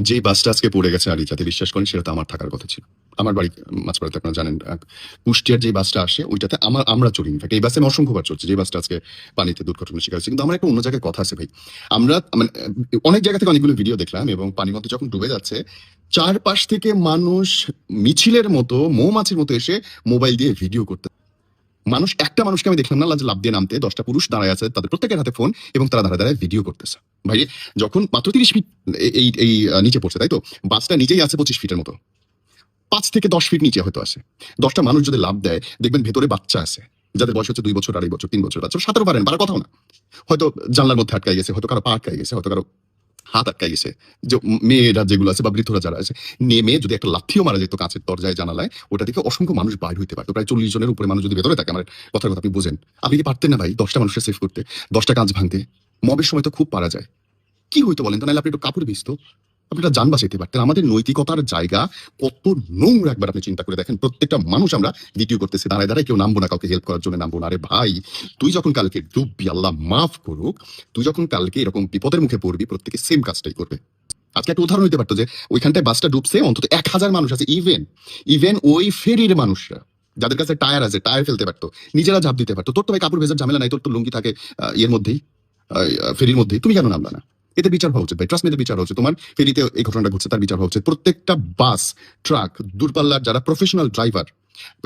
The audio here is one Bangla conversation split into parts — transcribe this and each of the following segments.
যে বাসটা আজকে পড়ে গেছে আলী, যাতে বিশ্বাস করেন সেটা তো আমার থাকার কথা ছিল। আমার বাড়ি মাছপাড়াতে, আপনারা জানেন। কুষ্টিয়ার যে বাসটা আসে ওইটাতে আমরা চড়ি। ইনফ্যাক্ট এই বাসে আমি অসংখ্যবার চড়ছি, যে বাসটা আজকে পানিতে দুর্ঘটনার শিকার হয়েছে। কিন্তু আমার একটা অন্য জায়গায় কথা আছে ভাই। আমরা মানে অনেক জায়গা থেকে অনেকগুলো ভিডিও দেখলাম, এবং পানির মধ্যে যখন ডুবে যাচ্ছে চারপাশ থেকে মানুষ মিছিলের মতো মৌমাছির মতো এসে মোবাইল দিয়ে ভিডিও করতে। একটা মানুষকে আমি দেখলাম না লাভ দিয়ে নামতে, 10টা পুরুষ দাঁড়ায় আছে, তাদের প্রত্যেকের হাতে ফোন, এবং তারা দাঁড়ায় ভিডিও করতেছে। ভাই যখন মাত্র 30 ফিট এই নিচে পড়ছে, তাই তো বাসটা নিজেই আছে 25 ফিটের মতো, 5 থেকে 10 ফিট নিচে হয়তো আছে। 10টা মানুষ যদি লাভ দেয়, দেখবেন ভেতরে বাচ্চা আছে, যাদের বয়স হচ্ছে 2 বছর, 2.5 বছর, 3 বছর, বাচ্চা সাঁতারও পারেন, পারার কথাও না। হয়তো জানলার মধ্যে আটকাই গেছে, হয়তো কারো পা আটকাই গেছে, হয়তো কারো হাত আটকাই গেছে। যে মেয়েরা যেগুলো আছে বা বৃদ্ধরা যারা আছে, নেমে যদি একটা লাথিও মারা যেত কাঁচের দরজায় জানালায়, ওটা থেকে অসংখ্য মানুষ বাইর হইতে পারতো। প্রায় 40 জনের উপরে মানুষ যদি ভেতরে থাকে, আমার কথার কথা আপনি বুঝেন। আপনি কি পারতেন না ভাই 10টা মানুষকে সেভ করতে, 10টা কাঁচ ভাঙতে? মবের সময় তো খুব পারা যায়। কি হইতো বলেন তো? নাহলে আপনি একটু কাপড় ভিজতো, আপনি একটা যান বাঁচাইতে পারতেন। আমাদের নৈতিকতার জায়গা কত নোংরা একবার আপনি চিন্তা করে দেখেন। প্রত্যেকটা মানুষ আমরা ভিডিও করতেছি, দাঁড়ায় দাঁড়ায়, কেউ নামবো না, কাউকে হেল্প করার জন্য নামবো না। আরে ভাই, তুই যখন কালকে ডুববি, আল্লাহ মাফ করুক, তুই যখন কালকে এরকম বিপদের মুখে পড়বি, প্রত্যেকে সেম কাজটাই করবে। আজকে একটা উদাহরণ হইতে পারতো যে ওইখানটায় বাসটা ডুবছে, অন্তত 1000 মানুষ আছে, ইভেন ওই ফেরির মানুষরা যাদের কাছে টায়ার আছে, টায়ার ফেলতে পারতো, নিজেরা ঝাঁপ দিতে পারতো। তোর তো ভাই কাপড় ভেজার ঝামেলা নাই, তোর তো লুঙ্গি থাকে ইয়ের মধ্যেই, ফেরির মধ্যেই, তুমি কেন নামলা না? এতে বিচার হওয়া উচিত ভাই, ট্রাস্ট মি, বিচার হচ্ছে। তোমার ফেরিতে এই ঘটনাটা ঘটছে, তার বিচার হওয়া উচিত। প্রত্যেকটা বাস, ট্রাক, দূরপাল্লার যারা প্রফেশনাল ড্রাইভার,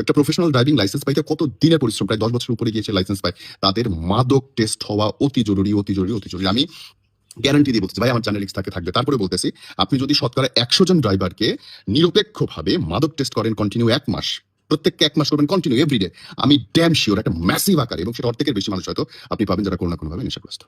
একটা প্রফেশনাল ড্রাইভিং লাইসেন্স পাইতে কত দিনের পরিশ্রম, প্রায় 10 বছর উপরে গিয়েছে লাইসেন্স পায়, তাদের মাদক টেস্ট হওয়া অতি জরুরি, অতি জরুরি, অতি জরুরি। আমি গ্যারান্টি দিয়ে বলতেছি ভাই, আমার জার্নালিস্ট থাকবে। তারপরে বলতেছি, আপনি যদি শতকরা 100 জন ড্রাইভারকে নিরপেক্ষভাবে মাদক টেস্ট করেন কন্টিনিউ 1 মাস, প্রত্যেককে 1 মাস করবেন কন্টিনিউ এভরিডে, আমি ড্যাম শিওর একটা ম্যাসিভ আকারে, এবং সেটা অর্ধেকের বেশি মানুষ হয়তো আপনি পাবেন যারা কোনো না কোনোভাবে নেশাগ্রস্ত।